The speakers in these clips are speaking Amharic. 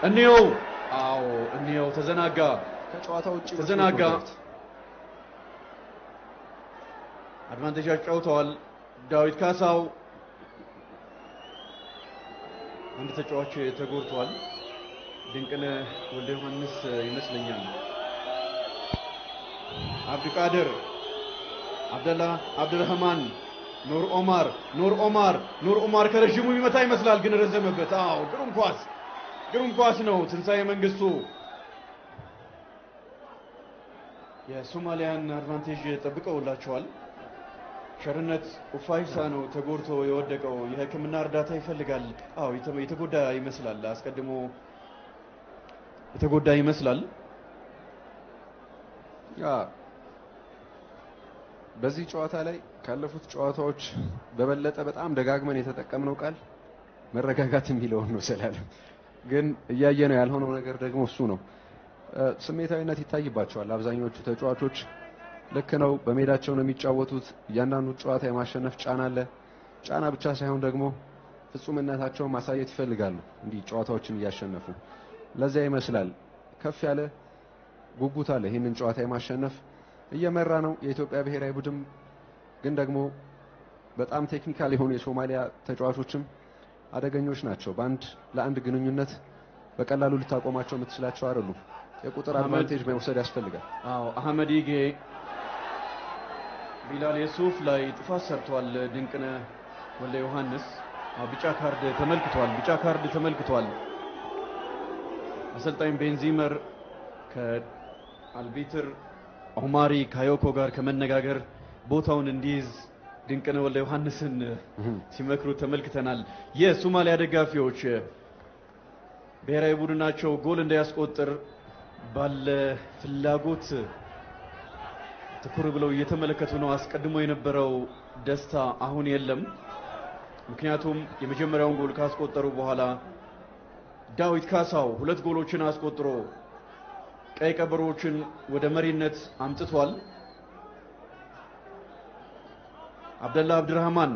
እንየው አዎ እንየው ተዘናጋ ከጨዋታው ውጪ ተዘናጋ አድቫንቴጅ አጫውተዋል ዳዊት ካሳው አንድ ተጫዋች ተጎድቷል ድንቅነህ ወልደ ዮሐንስ ይመስለኛል አብዱቃድር አብደላ አብዱራህማን ኑር ኦማር ከረጅሙ ይመታ ይመስላል ግን ረዘመበት አዎ ግሩም ኳስ ነው ትንሳኤ መንግስቱ የሶማሊያን አድቫንቴጅ ጠብቀውላቸዋል ሸርነት ኡፋይሳ ነው ተጎድቶ የወደቀው የህክምና እርዳታ ይፈልጋል አዎ የተጎዳ ይመስላል አስቀድሞ የተጎዳ ይመስላል ያ በዚህ ጨዋታ ላይ ካለፉት ጨዋታዎች በበለጠ በጣም ደጋግመን የተጠቀምነው ቃል መረጋጋት የሚለው ነው ሰላለም ግን እያየነው ያልሆነው ነገር ደግሞ እሱ ነው ስሜታዊነት ይታይባቸዋል አብዛኞቹ ተጫዋቾች ልክ ነው በሜዳቸው ነው የሚጫወቱት እያንዳንዱ ጨዋታ የማሸነፍ ጫና አለ ጫና ብቻ ሳይሆን ደግሞ ፍጹምነታቸውን ማሳየት ይፈልጋሉ እንዲህ ጨዋታዎችን እያሸነፉ ለዚያ ይመስላል ከፍ ያለ ጉጉት አለ ይሄንን ጨዋታ የማሸነፍ እየመራ ነው የኢትዮጵያ ብሔራዊ ቡድን ግን ደግሞ በጣም ቴክኒካል የሆኑ የሶማሊያ ተጫዋቾችም አደገኞች ናቸው ባንድ ለአንድ ግንኙነት በቀላሉ ልታቆማቸው የምትችላቸው አይደሉም የቁጥር አድቫንቴጅ መውሰድ ያስፈልጋል አዎ አህመድ ይጌ ቢላል የሱፍ ላይ ጥፋት ሰርቷል ድንቅነህ ወልደ ዮሐንስ ቢጫ ካርድ ተመልክቷል አሰልጣኝ ቤንዚመር ከአልቢትር ኦማሪ ካዮኮ ጋር ከመነጋገር ቦታውን እንዲይዝ ድንቅነህ ወልደ ዮሐንስን ሲመክሩ ተመልክተናል የሶማሊያ ደጋፊዎች ብሔራዊ ቡድናቸው ጎል እንዳያስቆጥር ባለ ፍላጎት ትኩር ብለው እየተመለከቱ ነው አስቀድሞ የነበረው ደስታ አሁን የለም ምክንያቱም የመጀመሪያውን ጎል ካስቆጠሩ በኋላ ዳዊት ካሳው ሁለት ጎሎችን አስቆጥሮ ቀይ ቀበሮችን ወደ መሪነት አምጥቷል አብደላ አብዱራህማን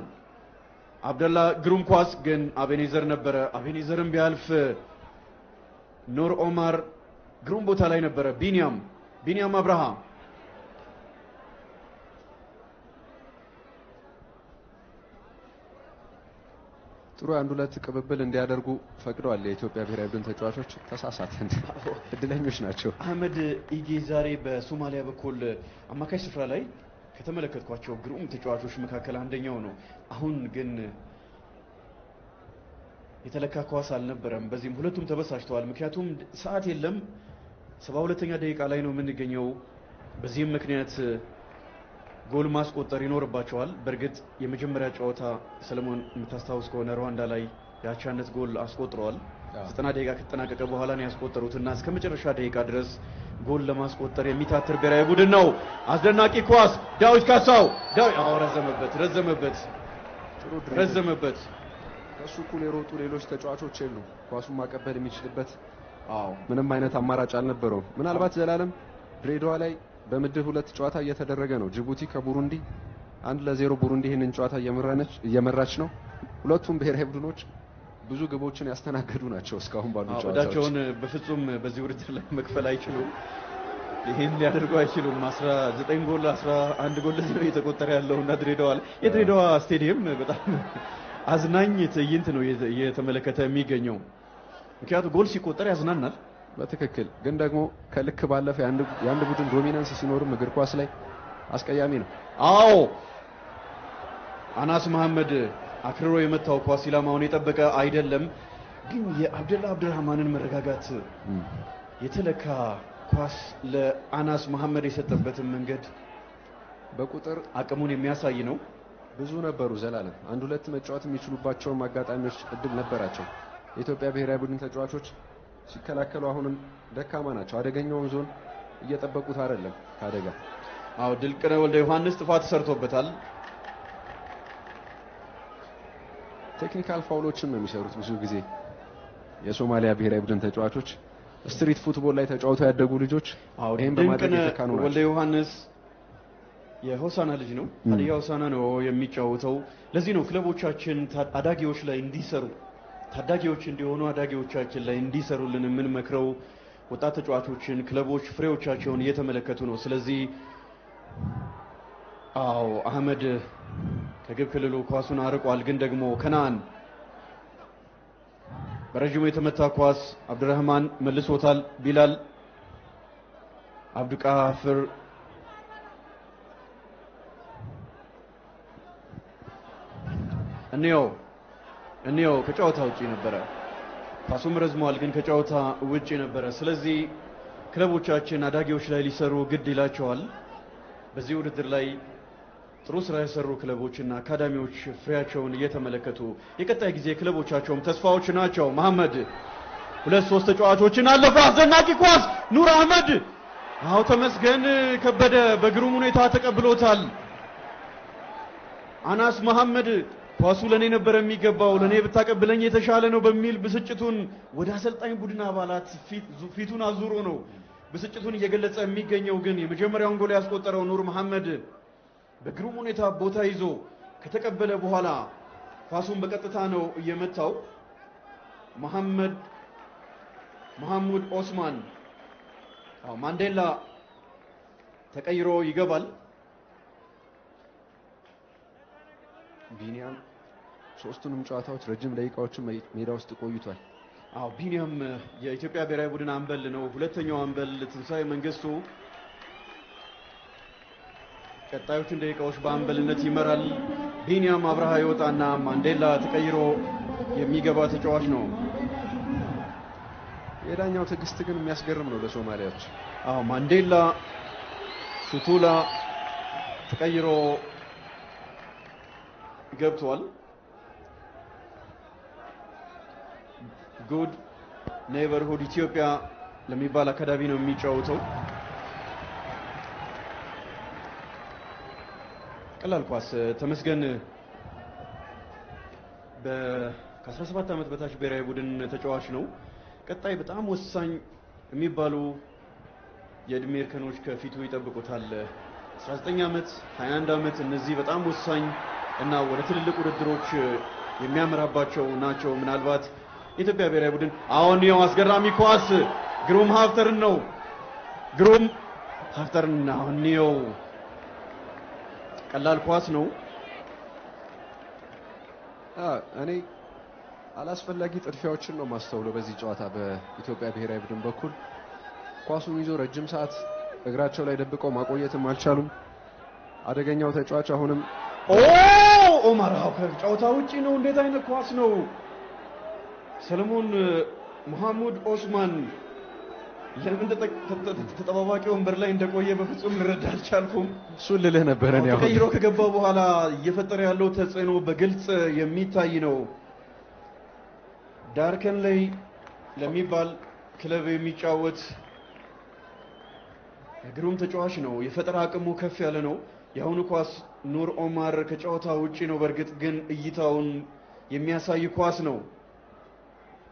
አብደላ ግሩም ኳስ ግን አቤኔዘር ነበረ አቤኔዘርም ቢያልፍ ኑር ኦማር ግሩም ቦታ ላይ ነበረ ቢኒያም አብርሃ ጥሩ አንድ ሁለት ቅብብል እንዲያደርጉ ፈቅደዋል የኢትዮጵያ ብሔራዊ ቡድን ተጫዋቾች ተሳሳተን እድለኞች ናቸው አህመድ ኢጌ ዛሬ በሶማሊያ በኩል አማካይ ስፍራ ላይ ከተመለከትኳቸው ግሩም ተጫዋቾች መካከል አንደኛው ነው አሁን ግን የተለካ ኳስ አልነበረም በዚህም ሁለቱም ተበሳጭተዋል ምክንያቱም ሰዓት የለም 72ኛ ደቂቃ ላይ ነው የምንገኘው በዚህም ምክንያት ጎል ማስቆጠር ይኖርባቸዋል በርግጥ የመጀመሪያ ጨዋታ ሰለሞን የምታስታውስ ከሆነ ሩዋንዳ ላይ ያቻነት ጎል አስቆጥረዋል 90 ደቂቃ ከተጠናቀቀ በኋላ ነው ያስቆጠሩትና እስከ መጨረሻ ደቂቃ ድረስ ጎል ለማስቆጠር የሚታተር ብሔራዊ ቡድን ነው አስደናቂ ኳስ ዳዊት ካሳው ረዘመበት ከሱ እኩል የሮጡ ሌሎች ተጫዋቾች የሉ ኳሱን ማቀበል የሚችልበት ምንም አይነት አማራጭ አልነበረው ምናልባት ዘላለም ድሬዳዋ ላይ በምድብ ሁለት ጨዋታ እየተደረገ ነው ጅቡቲ ከቡሩንዲ 1-0 ቡሩንዲ ይሄንን ጨዋታ እየመራች ነው ሁለቱም ብሔራዊ ቡድኖች ብዙ ግቦችን ያስተናገዱ ናቸው እስካሁን ባሉ ጨዋታዎች ወዳቸውን በፍጹም በዚህ ውድድር ላይ መክፈል አይችሉም ይሄን ሊያደርጉ አይችሉም 19 ጎል 11 ጎል ነው እየተቆጠረ ያለውና የድሬዳዋ ስቴዲየም በጣም አዝናኝ ትዕይንት ነው እየተመለከተ የሚገኘው ምክንያቱም ጎል ሲቆጠር ያዝናናል በትክክል ግን ደግሞ ከልክ ባለፈ የአንድ ቡድን ዶሚናንስ ሲኖርም እግር ኳስ ላይ አስቀያሚ ነው አዎ አናስ መሐመድ አክርሮ የመታው ኳስ ኢላማውን የጠበቀ አይደለም ግን የአብደላ አብዱራህማንን መረጋጋት የተለካ ኳስ ለአናስ መሐመድ የሰጠበትን መንገድ በቁጥር አቅሙን የሚያሳይ ነው ብዙ ነበሩ ዘላለም አንድ ሁለት መጫወት የሚችሉባቸው አጋጣሚዎች እድል ነበራቸው የኢትዮጵያ ብሔራዊ ቡድን ተጫዋቾች ሲከላከሉ አሁንም ደካማ ናቸው አደገኛውን ዞን እየጠበቁት አይደለም ካደጋ ድንቅነህ ወልደ ዮሐንስ ጥፋት ሰርቶበታል ቴክኒካል ፋውሎችን ነው የሚሰሩት ብዙ ጊዜ የሶማሊያ ብሔራዊ ቡድን ተጫዋቾች ስትሪት ፉትቦል ላይ ተጫውተው ያደጉ ልጆች ይሄን በማድረግ የተካኑ ናቸው ወልደ ዮሐንስ የሆሳና ልጅ ነው ሀዲያ ሆሳና ነው የሚጫወተው ለዚህ ነው ክለቦቻችን አዳጊዎች ላይ እንዲሰሩ ታዳጊዎች እንዲሆኑ አዳጊዎቻችን ላይ እንዲሰሩልን የምንመክረው ወጣት ተጫዋቾችን ክለቦች ፍሬዎቻቸውን እየተመለከቱ ነው። ስለዚህ አዎ አህመድ ከግብ ክልሉ ኳሱን አርቋል። ግን ደግሞ ከናን በረጅሙ የተመታ ኳስ አብዱራህማን መልሶታል። ቢላል አብዱቃፍር እኔው ከጨዋታ ውጪ ነበረ። ኳሱም ረዝሟል፣ ግን ከጨዋታ ውጪ ነበረ። ስለዚህ ክለቦቻችን አዳጊዎች ላይ ሊሰሩ ግድ ይላቸዋል። በዚህ ውድድር ላይ ጥሩ ስራ የሰሩ ክለቦችና አካዳሚዎች ፍሬያቸውን እየተመለከቱ የቀጣይ ጊዜ ክለቦቻቸውም ተስፋዎች ናቸው። መሐመድ 2-3 ተጫዋቾችን አለፈ። አስደናቂ ኳስ ኑር አህመድ። አዎ ተመስገን ከበደ በግሩም ሁኔታ ተቀብሎታል። አናስ መሐመድ ኳሱ ለኔ ነበር የሚገባው፣ ለኔ ብታቀብለኝ የተሻለ ነው በሚል ብስጭቱን ወደ አሰልጣኝ ቡድን አባላት ፊቱን አዙሮ ነው ብስጭቱን እየገለጸ የሚገኘው። ግን የመጀመሪያውን ጎል ያስቆጠረው ኑር መሐመድ በግሩም ሁኔታ ቦታ ይዞ ከተቀበለ በኋላ ኳሱን በቀጥታ ነው እየመታው። መሐሙድ ኦስማን ማንዴላ ተቀይሮ ይገባል። ቢኒያም ሶስቱንም ጨዋታዎች ረጅም ደቂቃዎችን ሜዳ ውስጥ ቆይቷል። ቢኒያም የኢትዮጵያ ብሔራዊ ቡድን አምበል ነው። ሁለተኛው አምበል ትንሳኤ መንግስቱ ቀጣዮቹን ደቂቃዎች በአምበልነት ይመራል። ቢኒያም አብርሃ ይወጣና ማንዴላ ተቀይሮ የሚገባ ተጫዋች ነው። የዳኛው ትዕግስት ግን የሚያስገርም ነው ለሶማሊያዎች። ማንዴላ ሱቱላ ተቀይሮ ገብቷል። ጉድ ኔቨርሁድ ኢትዮጵያ ለሚባል አካዳሚ ነው የሚጫወተው። ቀላል ኳስ ተመስገን ከ17 ዓመት በታች ብሔራዊ ቡድን ተጫዋች ነው። ቀጣይ በጣም ወሳኝ የሚባሉ የእድሜ እርከኖች ከፊቱ ይጠብቁታል። 19 ዓመት፣ 21 ዓመት እነዚህ በጣም ወሳኝ እና ወደ ትልልቅ ውድድሮች የሚያመራባቸው ናቸው። ምናልባት የኢትዮጵያ ብሔራዊ ቡድን አሁን ነው አስገራሚ ኳስ ግሩም ሀፍተርን ነው አሁን ነው ቀላል ኳስ ነው። እኔ አላስፈላጊ ጥድፊያዎችን ነው ማስተውለው በዚህ ጨዋታ በኢትዮጵያ ብሔራዊ ቡድን በኩል ኳሱን ይዞ ረጅም ሰዓት እግራቸው ላይ ደብቀው ማቆየትም አልቻሉም። አደገኛው ተጫዋች አሁንም ኦማር ከጨዋታ ውጪ ነው። እንዴት አይነት ኳስ ነው! ሰለሞን መሐሙድ ኦስማን ለምን ተጠባባቂ ወንበር ላይ እንደቆየ በፍጹም ልረዳ አልቻልኩም። እሱን ልልህ ነበር እኔ አሁን ተቀይሮ ከገባ በኋላ እየፈጠረ ያለው ተጽዕኖ በግልጽ የሚታይ ነው። ዳርከን ላይ ለሚባል ክለብ የሚጫወት ግሩም ተጫዋች ነው። የፈጠራ አቅሙ ከፍ ያለ ነው። የአሁኑ ኳስ ኑር ኦማር ከጨዋታ ውጪ ነው። በእርግጥ ግን እይታውን የሚያሳይ ኳስ ነው።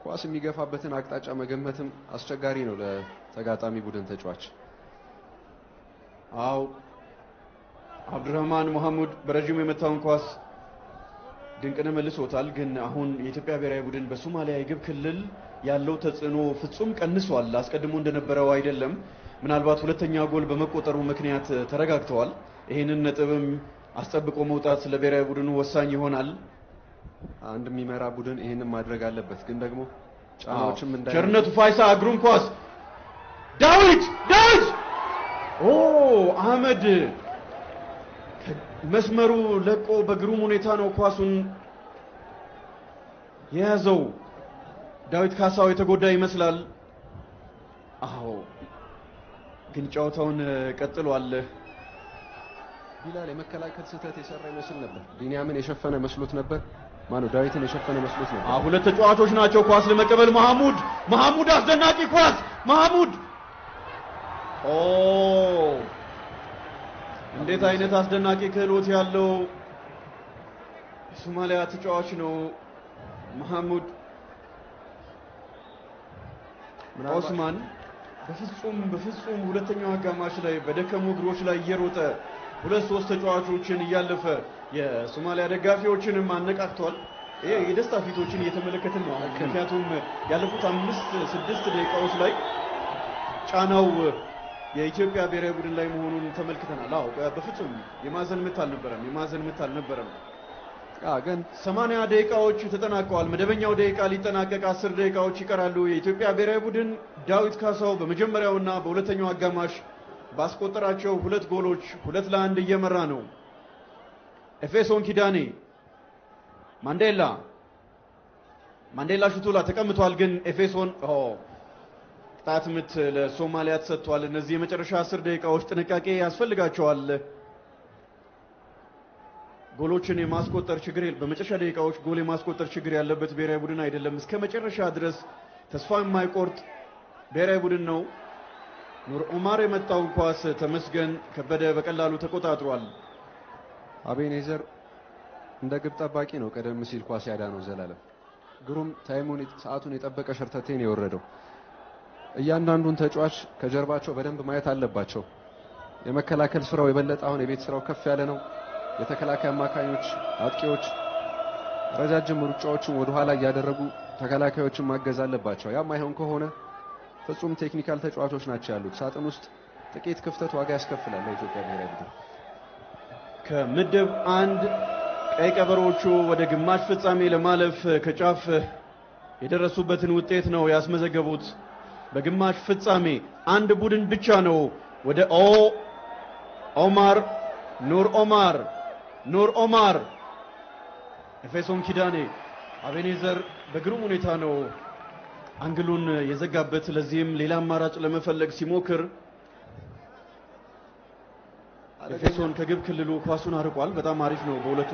ኳስ የሚገፋበትን አቅጣጫ መገመትም አስቸጋሪ ነው ለተጋጣሚ ቡድን ተጫዋች። አብዱራህማን መሐሙድ በረጅሙ የመታውን ኳስ ድንቅነ መልሶታል። ግን አሁን የኢትዮጵያ ብሔራዊ ቡድን በሶማሊያ የግብ ክልል ያለው ተጽዕኖ ፍጹም ቀንሷል። አስቀድሞ እንደነበረው አይደለም። ምናልባት ሁለተኛ ጎል በመቆጠሩ ምክንያት ተረጋግተዋል። ይህንን ነጥብም አስጠብቆ መውጣት ለብሔራዊ ቡድኑ ወሳኝ ይሆናል። አንድ የሚመራ ቡድን ይህንን ማድረግ አለበት። ግን ደግሞ ጫናዎችም ቸርነቱ ፋይሳ ግሩም ኳስ ዳዊት አህመድ መስመሩ ለቆ በግሩም ሁኔታ ነው ኳሱን የያዘው። ዳዊት ካሳው የተጎዳ ይመስላል። ግን ጨዋታውን ቀጥሏል። ቢላል የመከላከል ስህተት የሰራ ይመስል ነበር። ቢኒያምን የሸፈነ መስሎት ነበር። ዳዊትን የሸፈነ መስሎት ነበር። ሁለት ተጫዋቾች ናቸው ኳስ ለመቀበል። መሐሙድ አስደናቂ ኳስ እንዴት አይነት አስደናቂ ክህሎት ያለው ሶማሊያ ተጫዋች ነው መሐሙድ ኦስማን። በፍጹም ሁለተኛው አጋማሽ ላይ በደከሙ እግሮች ላይ እየሮጠ 2-3 ተጫዋቾችን እያለፈ የሶማሊያ ደጋፊዎችንም አነቃቅቷል። ይሄ የደስታ ፊቶችን እየተመለከትን ነው። ምክንያቱም ያለፉት 5-6 ደቂቃዎች ላይ ጫናው የኢትዮጵያ ብሔራዊ ቡድን ላይ መሆኑን ተመልክተናል። አዎ በፍጹም የማዕዘን ምት አልነበረም። ግን 80 ደቂቃዎች ተጠናቀዋል። መደበኛው ደቂቃ ሊጠናቀቅ 10 ደቂቃዎች ይቀራሉ። የኢትዮጵያ ብሔራዊ ቡድን ዳዊት ካሳው በመጀመሪያውና በሁለተኛው አጋማሽ ባስቆጠራቸው 2 ጎሎች 2-1 እየመራ ነው። ኤፌሶን ኪዳኔ ማንዴላ ሽቱላ ተቀምጧል። ግን ኤፌሶን ቅጣት ምት ለሶማሊያ ተሰጥቷል። እነዚህ የመጨረሻ 10 ደቂቃዎች ጥንቃቄ ያስፈልጋቸዋል። ጎሎችን የማስቆጠር ችግር በመጨረሻ ደቂቃዎች ጎል የማስቆጠር ችግር ያለበት ብሔራዊ ቡድን አይደለም። እስከ መጨረሻ ድረስ ተስፋ የማይቆርጥ ብሔራዊ ቡድን ነው። ኑር ኦማር የመጣው ኳስ ተመስገን ከበደ በቀላሉ ተቆጣጥሯል። አቤኔዘር እንደ ግብ ጠባቂ ነው ቀደም ሲል ኳስ ያዳነው ዘላለም። ግሩም ታይሙን ሰዓቱን የጠበቀ ሸርተቴን የወረደው። እያንዳንዱን ተጫዋች ከጀርባቸው በደንብ ማየት አለባቸው። የመከላከል ስራው የበለጠ አሁን የቤት ስራው ከፍ ያለ ነው። የተከላካይ አማካኞች አጥቂዎች ረጃጅም ሩጫዎችን ወደ ኋላ እያደረጉ ተከላካዮችን ማገዝ አለባቸው። ያም አይሆን ከሆነ ፍጹም ቴክኒካል ተጫዋቾች ናቸው ያሉት። ሳጥን ውስጥ ጥቂት ክፍተት ዋጋ ያስከፍላል ለኢትዮጵያ ብሔራዊ ቡድን። ከምድብ 1 ቀይ ቀበሮቹ ወደ ግማሽ ፍጻሜ ለማለፍ ከጫፍ የደረሱበትን ውጤት ነው ያስመዘገቡት። በግማሽ ፍጻሜ አንድ ቡድን ብቻ ነው ወደ ኑር ኦማር ኤፌሶን ኪዳኔ አቤኔዘር በግሩም ሁኔታ ነው አንግሉን የዘጋበት። ለዚህም ሌላ አማራጭ ለመፈለግ ሲሞክር ኤፌሶን ከግብ ክልሉ ኳሱን አርቋል። በጣም አሪፍ ነው። በሁለቱ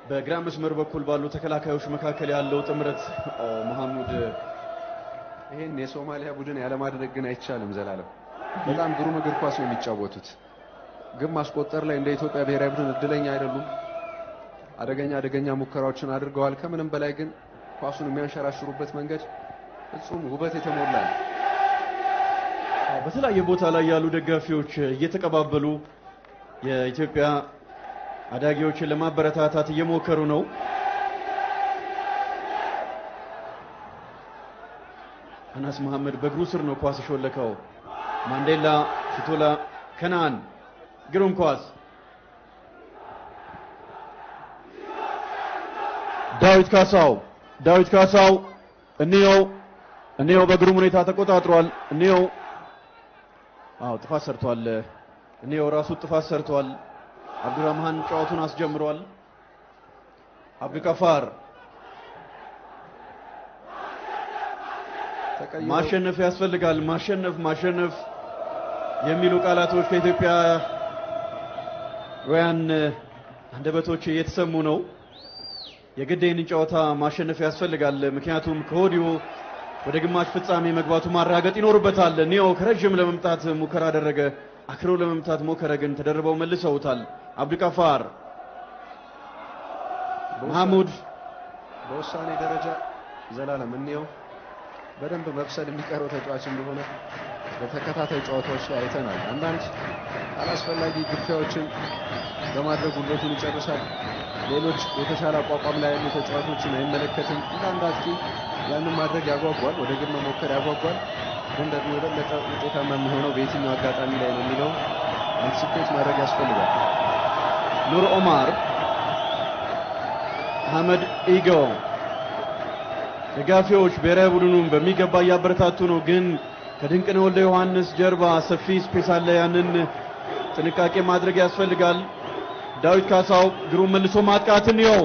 በግራ መስመር በኩል ባሉ ተከላካዮች መካከል ያለው ጥምረት መሐሙድ ይሄን የሶማሊያ ቡድን ያለማድረግ ግን አይቻልም። ዘላለም በጣም ግሩም እግር ኳስ ነው የሚጫወቱት። ግን ማስቆጠር ላይ እንደ ኢትዮጵያ ብሔራዊ ቡድን እድለኛ አይደሉም። አደገኛ ሙከራዎችን አድርገዋል። ከምንም በላይ ግን ኳሱን የሚያንሸራሽሩበት መንገድ ፍጹም ውበት የተሞላ ነው። በተለያየ ቦታ ላይ ያሉ ደጋፊዎች እየተቀባበሉ የኢትዮጵያ አዳጊዎችን ለማበረታታት እየሞከሩ ነው። አናስ መሐመድ በእግሩ ስር ነው ኳስ ሾለከው። ማንዴላ ሽቱላ ከናን ግሩም ኳስ ዳዊት ካሳው እንየው በግሩም ሁኔታ ተቆጣጥሯል። እንየው ጥፋት ሰርቷል። እንየው ራሱ ጥፋት ሰርቷል። አብዱራህማን ጨዋታውን አስጀምሯል። አብዱልቀፋር ማሸነፍ ያስፈልጋል። ማሸነፍ የሚሉ ቃላቶች ከኢትዮጵያ ወያን አንደበቶች እየተሰሙ ነው። የግዴን ጨዋታ ማሸነፍ ያስፈልጋል። ምክንያቱም ከወዲሁ ወደ ግማሽ ፍጻሜ መግባቱ ማረጋገጥ ይኖርበታል። ኒዮ ከረጅም ለመምጣት ሙከራ አደረገ። አክሮ ለመምጣት ሞከረ፣ ግን ተደርበው መልሰውታል። አብዱልቀፋር መሐሙድ በውሳኔ ደረጃ ዘላለም እንየው በደንብ መብሰል የሚቀረው ተጫዋች እንደሆነ በተከታታይ ጨዋታዎች ላይ አይተናል። አንዳንድ አላስፈላጊ ግፊያዎችን በማድረግ ጉልበቱን ይጨርሳል። ሌሎች የተሻለ አቋቋም ላይ ያሉ ተጫዋቾችን አይመለከትም። አንዳንድ አጥቂ ያንን ማድረግ ያጓጓል፣ ወደ ግብ መሞከር ያጓጓል። ግን ደግሞ የበለጠ ውጤታማ የሚሆነው በየትኛው አጋጣሚ ላይ ነው የሚለው አንቲሲፔት ማድረግ ያስፈልጋል። ኑር ኦማር፣ አህመድ ኢጎ ደጋፊዎች ብሔራዊ ቡድኑን በሚገባ እያበረታቱ ነው። ግን ከድንቅነህ ወልደ ዮሐንስ ጀርባ ሰፊ ስፔስ አለ። ያንን ጥንቃቄ ማድረግ ያስፈልጋል። ዳዊት ካሳው ግሩም መልሶ ማጥቃትን ነው።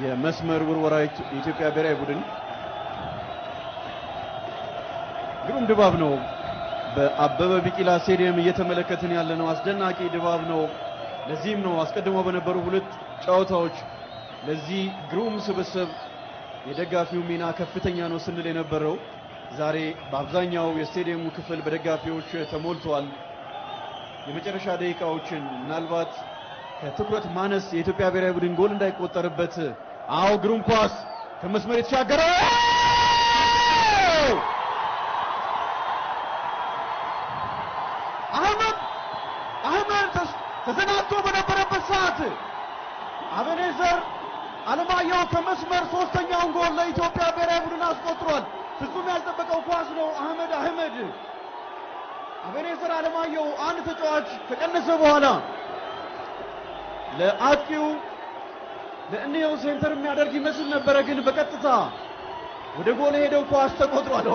የመስመር ውርወራ የኢትዮጵያ ብሔራዊ ቡድን ግሩም ድባብ ነው። በአበበ ቢቂላ ስቴዲየም እየተመለከትን ያለ ነው። አስደናቂ ድባብ ነው። ለዚህም ነው አስቀድሞ በነበሩ 2 ጨዋታዎች ለዚህ ግሩም ስብስብ የደጋፊው ሚና ከፍተኛ ነው ስንል የነበረው። ዛሬ በአብዛኛው የስቴዲየሙ ክፍል በደጋፊዎች ተሞልቷል። የመጨረሻ ደቂቃዎችን ምናልባት ከትኩረት ማነስ የኢትዮጵያ ብሔራዊ ቡድን ጎል እንዳይቆጠርበት ግሩም ኳስ ከመስመር የተሻገረ አህመድ ተሰናብቶ እንየው ከመስመር ሶስተኛውን ጎል ለኢትዮጵያ ብሔራዊ ቡድን አስቆጥሯል። ፍጹም ያልጠበቀው ኳስ ነው። አህመድ አህመድ አቤኔዘር አለማየሁ አንድ ተጫዋች ከቀነሰ በኋላ ለአጥቂው ለእንየው ሴንተር የሚያደርግ ይመስል ነበረ፣ ግን በቀጥታ ወደ ጎል ሄደው ኳስ ተቆጥሯል።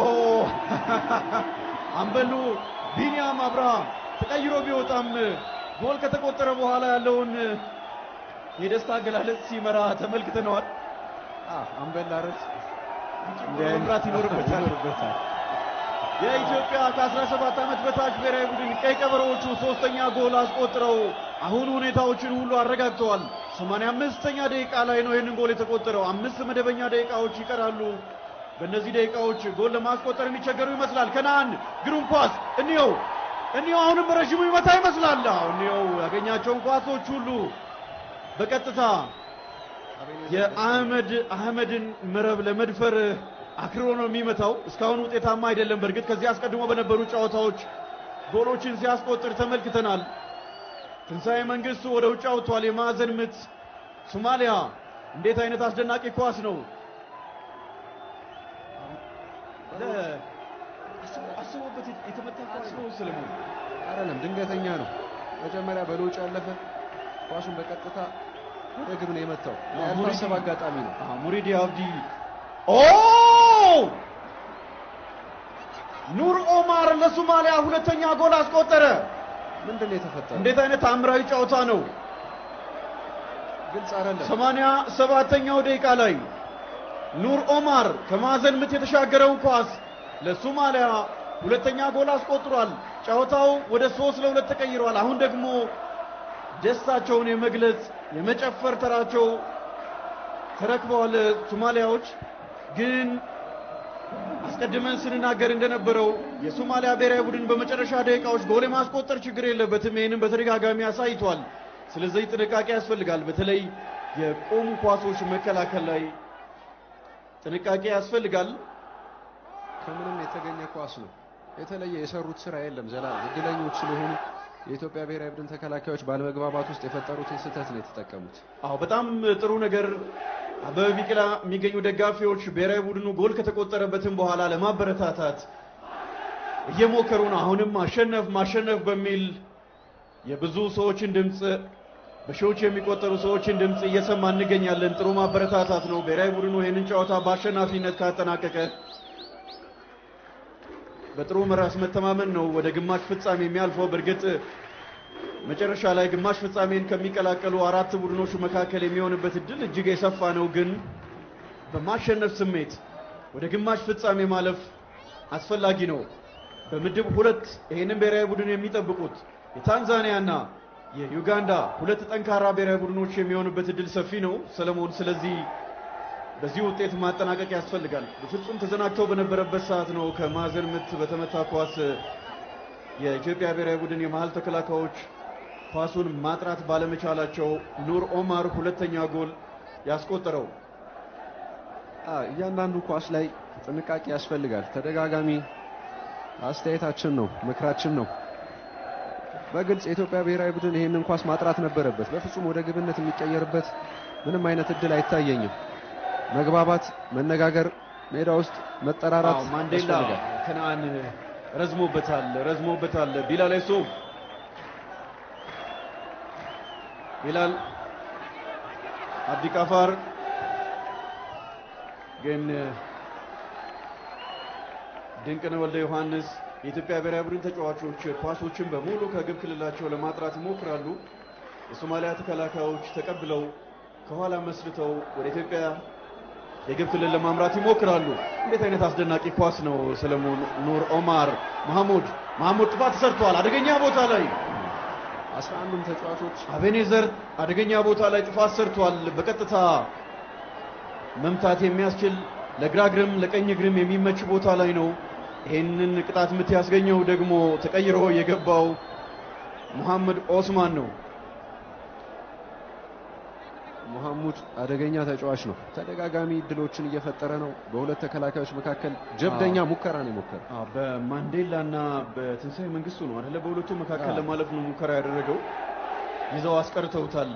አምበሉ ቢኒያም አብርሃም ተቀይሮ ቢወጣም ጎል ከተቆጠረ በኋላ ያለውን የደስታ አገላለጽ ሲመራ ተመልክተነዋል። አምበል አረስ መምራት ይኖርበታል። የኢትዮጵያ ከ17 ዓመት በታች ብሔራዊ ቡድን ቀይ ቀበሮዎቹ ሶስተኛ ጎል አስቆጥረው አሁን ሁኔታዎችን ሁሉ አረጋግተዋል። 85ኛ ደቂቃ ላይ ነው ይህንን ጎል የተቆጠረው። 5 መደበኛ ደቂቃዎች ይቀራሉ። በእነዚህ ደቂቃዎች ጎል ለማስቆጠር የሚቸገሩ ይመስላል። ከነአን ግሩም ኳስ እንየው አሁንም በረዥሙ ይመታ ይመስላል። እንየው ያገኛቸውን ኳሶች ሁሉ በቀጥታ የአህመድን መረብ ለመድፈር አክሮ ነው የሚመታው። እስካሁን ውጤታማ አይደለም። በእርግጥ ከዚህ አስቀድሞ በነበሩ ጨዋታዎች ጎሎችን ሲያስቆጥር ተመልክተናል። ትንሣኤ መንግስቱ ወደ ውጭ አውጥቷል። የማዕዘን ምት ሶማሊያ። እንዴት አይነት አስደናቂ ኳስ ነው! አስቦበት የተመታ ኳስ ነው። ሰለሞን አይደለም፣ ድንገተኛ ነው። መጀመሪያ በሎጭ ያለፈ ኳሱን በቀጥታ ወደ ግብ ነው የመታው። ያልታሰበ አጋጣሚ ነው። ሙሪዲ አብዲ ኑር ኦማር ለሶማሊያ ሁለተኛ ጎል አስቆጠረ። ምንድነው የተፈጠረው? እንዴት አይነት ታምራዊ ጨዋታ ነው! ግልጽ አይደለም። 87ኛው ደቂቃ ላይ ኑር ኦማር ከማዕዘን ምት የተሻገረውን ኳስ ለሶማሊያ ሁለተኛ ጎል አስቆጥሯል። ጨዋታው ወደ 3-2 ተቀይሯል። አሁን ደግሞ ደስታቸውን የመግለጽ የመጨፈር ተራቸው ተረክበዋል ሶማሊያዎች። ግን አስቀድመን ስንናገር እንደነበረው የሶማሊያ ብሔራዊ ቡድን በመጨረሻ ደቂቃዎች ጎል የማስቆጠር ችግር የለበትም። ይህንን በተደጋጋሚ አሳይቷል። ስለዚህ ጥንቃቄ ያስፈልጋል። በተለይ የቆሙ ኳሶች መከላከል ላይ ጥንቃቄ ያስፈልጋል። ከምንም የተገኘ ኳስ ነው። የተለየ የሰሩት ስራ የለም። ዘላለም እድለኞች ስለሆኑ የኢትዮጵያ ብሔራዊ ቡድን ተከላካዮች ባለመግባባት ውስጥ የፈጠሩትን ስህተት ነው የተጠቀሙት። በጣም ጥሩ ነገር። አበበ ቢቂላ የሚገኙ ደጋፊዎች ብሔራዊ ቡድኑ ጎል ከተቆጠረበትም በኋላ ለማበረታታት እየሞከሩ ነው። አሁንም ማሸነፍ በሚል የብዙ ሰዎችን ድምጽ፣ በሺዎች የሚቆጠሩ ሰዎችን ድምጽ እየሰማ እንገኛለን። ጥሩ ማበረታታት ነው። ብሔራዊ ቡድኑ ይህንን ጨዋታ በአሸናፊነት ካጠናቀቀ በጥሩ መራስ መተማመን ነው ወደ ግማሽ ፍጻሜ የሚያልፈው። በእርግጥ መጨረሻ ላይ ግማሽ ፍጻሜን ከሚቀላቀሉ 4 ቡድኖች መካከል የሚሆንበት እድል እጅግ የሰፋ ነው። ግን በማሸነፍ ስሜት ወደ ግማሽ ፍጻሜ ማለፍ አስፈላጊ ነው። በምድብ 2 ይህንን ብሔራዊ ቡድን የሚጠብቁት የታንዛኒያና የዩጋንዳ 2 ጠንካራ ብሔራዊ ቡድኖች የሚሆኑበት እድል ሰፊ ነው ሰለሞን። ስለዚህ በዚህ ውጤት ማጠናቀቅ ያስፈልጋል። በፍጹም ተዘናግተው በነበረበት ሰዓት ነው ከማዕዘን ምት በተመታ ኳስ የኢትዮጵያ ብሔራዊ ቡድን የመሃል ተከላካዮች ኳሱን ማጥራት ባለመቻላቸው ኑር ኦማር ሁለተኛ ጎል ያስቆጠረው። እያንዳንዱ ኳስ ላይ ጥንቃቄ ያስፈልጋል። ተደጋጋሚ አስተያየታችን ነው፣ ምክራችን ነው። በግልጽ የኢትዮጵያ ብሔራዊ ቡድን ይህንን ኳስ ማጥራት ነበረበት። በፍጹም ወደ ግብነት የሚቀየርበት ምንም አይነት እድል አይታየኝም። መግባባት፣ መነጋገር፣ ሜዳ ውስጥ መጠራራት ማንዴላ ከነአን ረዝሞበታል። ቢላል ዩሱፍ ቢላል አብዲቃፋር ግን ድንቅነህ ወልደ ዮሐንስ የኢትዮጵያ ብሔራዊ ቡድን ተጫዋቾች ኳሶችን በሙሉ ከግብ ክልላቸው ለማጥራት ይሞክራሉ። የሶማሊያ ተከላካዮች ተቀብለው ከኋላ መስርተው ወደ ኢትዮጵያ የግብ ክልል ለማምራት ይሞክራሉ። እንዴት አይነት አስደናቂ ኳስ ነው ሰለሞን! ኑር ኦማር መሐሙድ ጥፋት ሰርቷል። አደገኛ ቦታ ላይ 11ም ተጫዋቾች አቤኔዘር አደገኛ ቦታ ላይ ጥፋት ሰርቷል። በቀጥታ መምታት የሚያስችል ለግራ እግርም ለቀኝ እግርም የሚመች ቦታ ላይ ነው። ይህንን ቅጣት ምት ያስገኘው ደግሞ ተቀይሮ የገባው መሐመድ ኦስማን ነው። መሐሙድ አደገኛ ተጫዋች ነው። ተደጋጋሚ ድሎችን እየፈጠረ ነው። በሁለት ተከላካዮች መካከል ጀብደኛ ሙከራ ነው የሞከረው። በማንዴላና በትንሣኤ መንግስቱ ነው አይደለ? በሁለቱ መካከል ለማለፍ ነው ሙከራ ያደረገው። ይዘው አስቀርተውታል።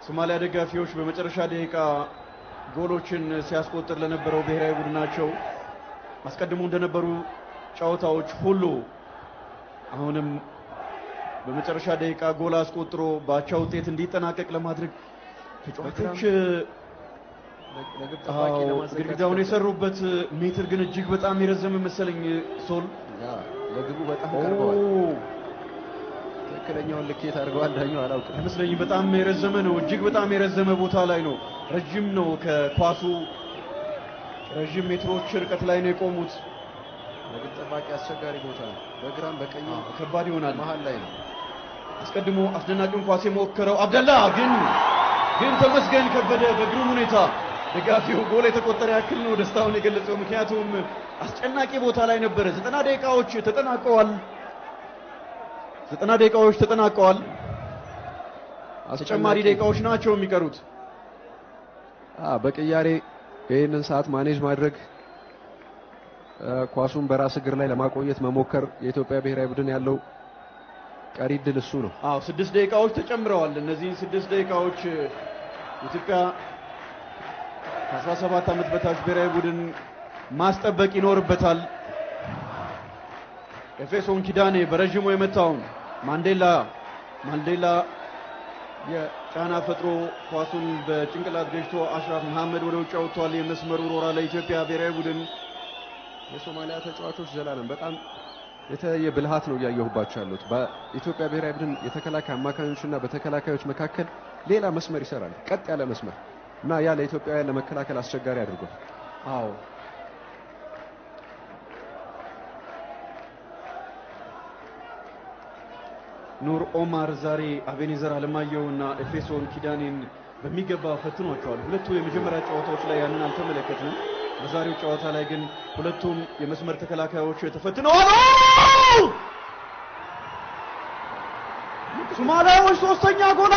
ሶማሊያ ደጋፊዎች በመጨረሻ ደቂቃ ጎሎችን ሲያስቆጥር ለነበረው ብሔራዊ ቡድናቸው አስቀድሞ እንደነበሩ ጨዋታዎች ሁሉ አሁንም በመጨረሻ ደቂቃ ጎል አስቆጥሮ በአቻ ውጤት እንዲጠናቀቅ ለማድረግ ተጫዋቾች ግድግዳውን የሰሩበት ሜትር ግን እጅግ በጣም የረዘመ መሰለኝ። ሶል ለግቡ በጣም ቀርበዋል። ትክክለኛውን ልኬት አድርገዋል ዳኛው አላውቅም አይመስለኝም። በጣም የረዘመ ነው። እጅግ በጣም የረዘመ ቦታ ላይ ነው። ረጅም ነው። ከኳሱ ረጅም ሜትሮች ርቀት ላይ ነው የቆሙት። ለግብ ጠባቂ አስቸጋሪ ቦታ ነው። በግራም በቀኝም ከባድ ይሆናል። መሃል ላይ ነው። አስቀድሞ አስደናቂውን ኳስ የሞከረው አብደላ ግን ተመስገን ከበደ በግሩም ሁኔታ ደጋፊው ጎል የተቆጠረ ያክል ነው ደስታውን የገለጸው። ምክንያቱም አስጨናቂ ቦታ ላይ ነበረ። 90 ደቂቃዎች ተጠናቀዋል። 90 ደቂቃዎች ተጠናቀዋል። ተጨማሪ ደቂቃዎች ናቸው የሚቀሩት። በቅያሬ ይህንን ሰዓት ማኔጅ ማድረግ ኳሱን በራስ እግር ላይ ለማቆየት መሞከር የኢትዮጵያ ብሔራዊ ቡድን ያለው ቀሪ ድል እሱ ነው። 6 ደቂቃዎች ተጨምረዋል። እነዚህ 6 ደቂቃዎች ኢትዮጵያ ከ17 ዓመት በታች ብሔራዊ ቡድን ማስጠበቅ ይኖርበታል። ኤፌሶን ኪዳኔ በረጅሙ የመታውን ማንዴላ የጫና ፈጥሮ ኳሱን በጭንቅላት ገጭቶ አሽራፍ መሐመድ ወደ ውጭ አውጥቷል። የመስመሩ ሮራ ለኢትዮጵያ ብሔራዊ ቡድን። የሶማሊያ ተጫዋቾች ዘላለም በጣም የተለየ ብልሃት ነው እያየሁባቸው ያሉት። በኢትዮጵያ ብሔራዊ ቡድን የተከላካይ አማካኞችና በተከላካዮች መካከል ሌላ መስመር ይሰራል፣ ቀጥ ያለ መስመር እና ያ ለኢትዮጵያውያን ለመከላከል አስቸጋሪ አድርጓል። ኑር ኦማር ዛሬ አቤኔዘር አለማየሁና ኤፌሶን ኪዳኔን በሚገባ ፈትኗቸዋል። ሁለቱ የመጀመሪያ ጨዋታዎች ላይ ያንን አልተመለከትንም። በዛሬው ጨዋታ ላይ ግን ሁለቱም የመስመር ተከላካዮች ተፈትነዋል። ሶማሊያዎች ሶስተኛ ጎል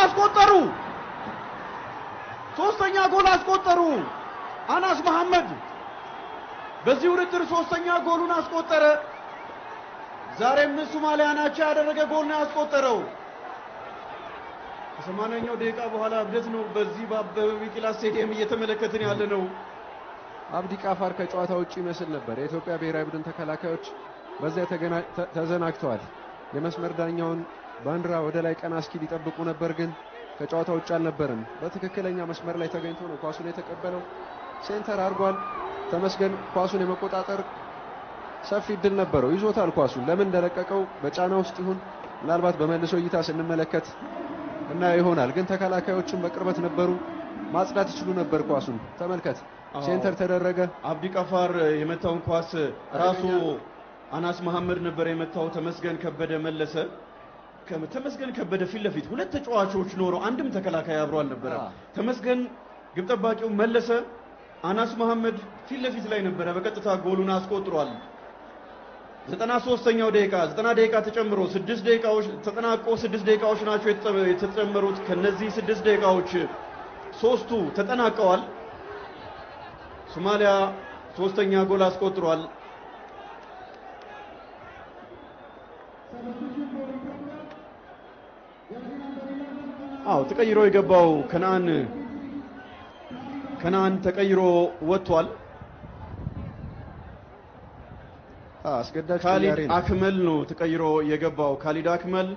አስቆጠሩ። አናስ መሐመድ በዚህ ውድድር ሶስተኛ ጎሉን አስቆጠረ። ዛሬም ሶማሊያ ናቸው ያደረገ ጎል ነው ያስቆጠረው። ከ80ኛው ደቂቃ በኋላ እብደት ነው በዚህ በአበበ ቢቂላ ስቴዲየም እየተመለከትን ያለ ነው። አብዲ ቃፋር ከጨዋታ ውጪ ይመስል ነበር። የኢትዮጵያ ብሔራዊ ቡድን ተከላካዮች በዚያ ተዘናግተዋል። የመስመር ዳኛውን ባንዲራ ወደ ላይ ቀና እስኪል ይጠብቁ ነበር፣ ግን ከጨዋታ ውጪ አልነበረም። በትክክለኛ መስመር ላይ ተገኝቶ ነው ኳሱን የተቀበለው። ሴንተር አድርጓል። ተመስገን ኳሱን የመቆጣጠር ሰፊ እድል ነበረው። ይዞታል ኳሱን። ለምን እንደለቀቀው በጫና ውስጥ ይሁን ምናልባት በመልሶ እይታ ስንመለከት እና ይሆናል፣ ግን ተከላካዮችም በቅርበት ነበሩ። ማጽዳት ይችሉ ነበር ኳሱን። ተመልከት፣ ሴንተር ተደረገ። አብዲ ቃፋር የመታውን ኳስ ራሱ አናስ መሐመድ ነበር የመታው። ተመስገን ከበደ መለሰ። ተመስገን ከበደ ፊት ለፊት ሁለት ተጫዋቾች ኖሮ አንድም ተከላካይ አብሮ አልነበረም። ተመስገን ግብ ጠባቂው መለሰ። አናስ መሐመድ ፊት ለፊት ላይ ነበረ። በቀጥታ ጎሉን አስቆጥሯል። 93ኛው ደቂቃ 90 ደቂቃ ተጨምሮ 6 ደቂቃዎች ተጠናቆ 6 ደቂቃዎች ናቸው የተጨመሩት። ከነዚህ 6 ደቂቃዎች 3ቱ ተጠናቀዋል። ሶማሊያ ሶስተኛ ጎል አስቆጥሯል። ተቀይሮ የገባው ከነአን ተቀይሮ ወጥቷል። አስገዳጅ ካሊድ አክመል ነው ተቀይሮ የገባው። ካሊድ አክመል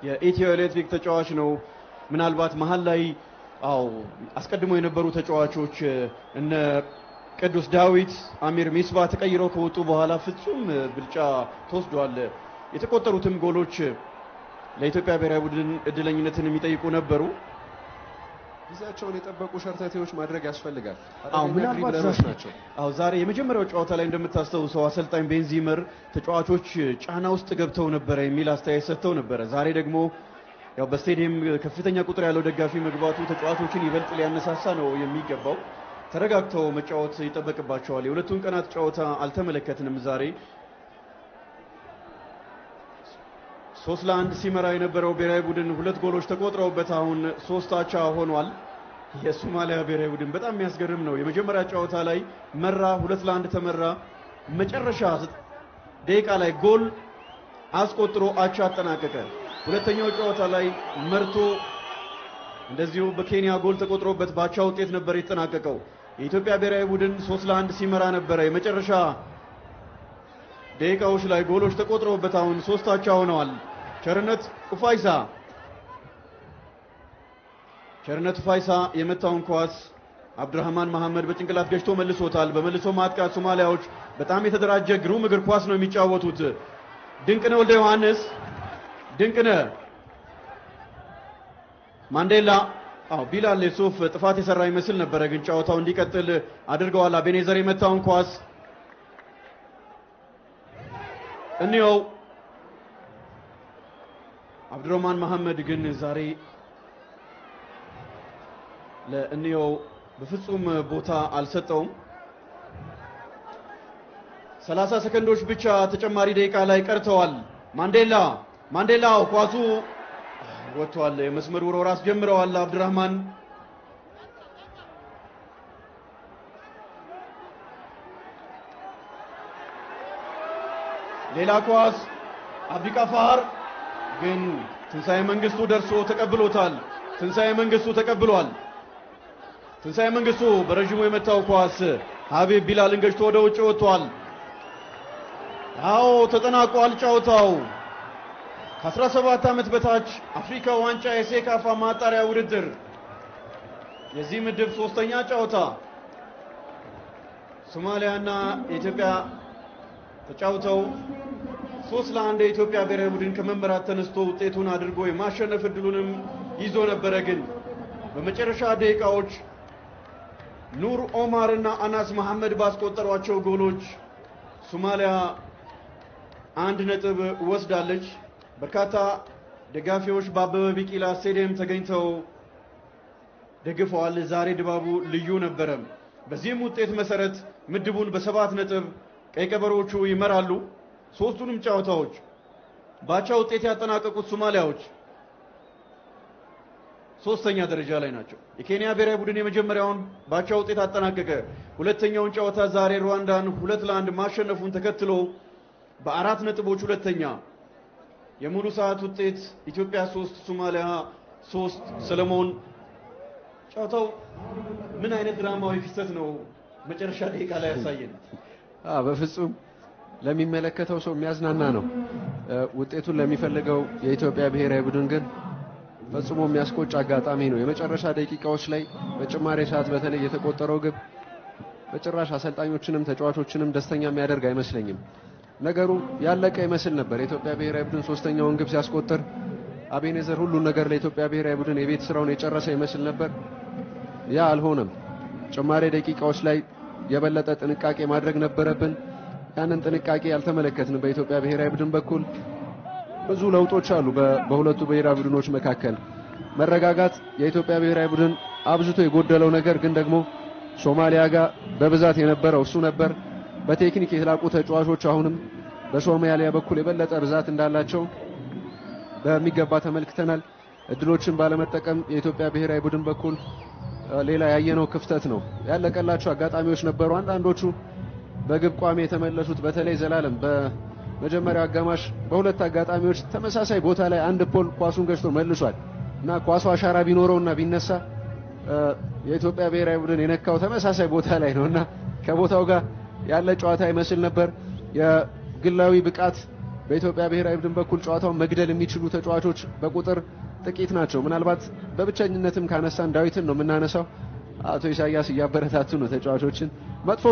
የኢትዮ ኤሌክትሪክ ተጫዋች ነው። ምናልባት መሃል ላይ አስቀድሞ የነበሩ ተጫዋቾች እነ ቅዱስ ዳዊት፣ አሚር ሚስባ ተቀይረው ከወጡ በኋላ ፍጹም ብልጫ ተወስዷል። የተቆጠሩትም ጎሎች ለኢትዮጵያ ብሔራዊ ቡድን እድለኝነትን የሚጠይቁ ነበሩ። ጊዜያቸውን የጠበቁ ሸርተቴዎች ማድረግ ያስፈልጋል። ምናልባት ዛሬ የመጀመሪያው ጨዋታ ላይ እንደምታስተውሰው አሰልጣኝ ቤንዚመር ተጫዋቾች ጫና ውስጥ ገብተው ነበረ የሚል አስተያየት ሰጥተው ነበረ። ዛሬ ደግሞ በስቴዲየም ከፍተኛ ቁጥር ያለው ደጋፊ መግባቱ ተጫዋቾችን ይበልጥ ሊያነሳሳ ነው የሚገባው። ተረጋግተው መጫወት ይጠበቅባቸዋል። የሁለቱን ቀናት ጨዋታ አልተመለከትንም። ዛሬ 3-1 ሲመራ የነበረው ብሔራዊ ቡድን ሁለት ጎሎች ተቆጥረውበት አሁን 3 አቻ ሆኗል። የሶማሊያ ብሔራዊ ቡድን በጣም የሚያስገርም ነው። የመጀመሪያ ጨዋታ ላይ መራ፣ 2-1 ተመራ። መጨረሻ ደቂቃ ላይ ጎል አስቆጥሮ አቻ አጠናቀቀ። ሁለተኛው ጨዋታ ላይ መርቶ እንደዚሁ በኬንያ ጎል ተቆጥሮበት ባቻ ውጤት ነበር የተጠናቀቀው። የኢትዮጵያ ብሔራዊ ቡድን 3-1 ሲመራ ነበረ። የመጨረሻ ደቂቃዎች ላይ ጎሎች ተቆጥሮበት አሁን 3 አቻ ሆነዋል። ቸርነት ኡፋይሳ የመታውን ኳስ አብዱራህማን መሐመድ በጭንቅላት ገጭቶ መልሶታል። በመልሶ ማጥቃት ሶማሊያዎች በጣም የተደራጀ ግሩም እግር ኳስ ነው የሚጫወቱት። ድንቅነህ ወልደ ዮሐንስ ማንዴላ ቢላል ዩሱፍ ጥፋት የሰራ ይመስል ነበረ፣ ግን ጨዋታው እንዲቀጥል አድርገዋል። አቤኔዘር የመታውን ኳስ እንየው። አብዱራህማን መሐመድ ግን ዛሬ ለእንየው በፍጹም ቦታ አልሰጠውም። 30 ሰከንዶች ብቻ ተጨማሪ ደቂቃ ላይ ቀርተዋል። ማንዴላ ኳሱ ወጥቷል። የመስመር ውርወራ አስጀምረዋል አብዱራህማን። ሌላ ኳስ አብዲቃፋር ግን ትንሳኤ መንግስቱ ደርሶ ተቀብሎታል። ትንሳኤ መንግስቱ በረጅሙ የመታው ኳስ ሀቢብ ቢላልን ገጭቶ ወደ ውጭ ወጥቷል። ተጠናቋል ጨዋታው። ከ17 ዓመት በታች አፍሪካ ዋንጫ የሴካፋ ማጣሪያ ውድድር የዚህ ምድብ 3ኛ ጨዋታ ሶማሊያና ኢትዮጵያ ተጫውተው 3-1 የኢትዮጵያ ብሔራዊ ቡድን ከመመራት ተነስቶ ውጤቱን አድርጎ የማሸነፍ እድሉንም ይዞ ነበረ። ግን በመጨረሻ ደቂቃዎች ኑር ኦማር እና አናስ መሐመድ ባስቆጠሯቸው ጎሎች ሶማሊያ 1 ነጥብ ወስዳለች። በርካታ ደጋፊዎች በአበበ ቢቂላ ስቴዲየም ተገኝተው ደግፈዋል። ዛሬ ድባቡ ልዩ ነበረ። በዚህም ውጤት መሰረት ምድቡን በ7 ነጥብ ቀይ ቀበሮቹ ይመራሉ። ሶስቱንም ጨዋታዎች ባቻ ውጤት ያጠናቀቁት ሶማሊያዎች 3ኛ ደረጃ ላይ ናቸው። የኬንያ ብሔራዊ ቡድን የመጀመሪያውን ባቻ ውጤት አጠናቀቀ። ሁለተኛውን ጨዋታ ዛሬ ሩዋንዳን 2-1 ማሸነፉን ተከትሎ በ4 ነጥቦች ሁለተኛ። የሙሉ ሰዓት ውጤት ኢትዮጵያ 3 ሶማሊያ 3። ሰለሞን ጨዋታው ምን አይነት ድራማዊ ክስተት ነው መጨረሻ ደቂቃ ላይ ያሳየን? በፍጹም ለሚመለከተው ሰው የሚያዝናና ነው። ውጤቱን ለሚፈልገው የኢትዮጵያ ብሔራዊ ቡድን ግን ፈጽሞ የሚያስቆጭ አጋጣሚ ነው። የመጨረሻ ደቂቃዎች ላይ በጭማሪ ሰዓት በተለይ የተቆጠረው ግብ በጭራሽ አሰልጣኞችንም ተጫዋቾችንም ደስተኛ የሚያደርግ አይመስለኝም። ነገሩ ያለቀ ይመስል ነበር። የኢትዮጵያ ብሔራዊ ቡድን 3ኛውን ግብ ሲያስቆጥር አቤኔዘር ሁሉን ነገር ለኢትዮጵያ ብሔራዊ ቡድን የቤት ስራውን የጨረሰ ይመስል ነበር። ያ አልሆነም። ጭማሪ ደቂቃዎች ላይ የበለጠ ጥንቃቄ ማድረግ ነበረብን። ያንን ጥንቃቄ ያልተመለከትን በኢትዮጵያ ብሔራዊ ቡድን በኩል ብዙ ለውጦች አሉ። በሁለቱ ብሔራዊ ቡድኖች መካከል መረጋጋት የኢትዮጵያ ብሔራዊ ቡድን አብዝቶ የጎደለው ነገር ግን ደግሞ ሶማሊያ ጋር በብዛት የነበረው እሱ ነበር። በቴክኒክ የተላቁ ተጫዋቾች አሁንም በሶማሊያ በኩል የበለጠ ብዛት እንዳላቸው በሚገባ ተመልክተናል። እድሎችን ባለመጠቀም የኢትዮጵያ ብሔራዊ ቡድን በኩል ሌላ ያየነው ክፍተት ነው። ያለቀላቸው አጋጣሚዎች ነበሩ። አንዳንዶቹ በግብ ቋሚ የተመለሱት በተለይ ዘላለም በመጀመሪያው አጋማሽ በሁለት አጋጣሚዎች ተመሳሳይ ቦታ ላይ አንድ ፖል ኳሱን ገጭቶ መልሷል እና ኳሱ አሻራ ቢኖረውና ቢነሳ የኢትዮጵያ ብሔራዊ ቡድን የነካው ተመሳሳይ ቦታ ላይ ነውና ከቦታው ጋር ያለ ጨዋታ ይመስል ነበር። የግላዊ ብቃት በኢትዮጵያ ብሔራዊ ቡድን በኩል ጨዋታውን መግደል የሚችሉ ተጫዋቾች በቁጥር ጥቂት ናቸው። ምናልባት በብቸኝነትም ካነሳን ዳዊትን ነው የምናነሳው። አቶ ኢሳያስ እያበረታቱ ነው ተጫዋቾችን መጥፎ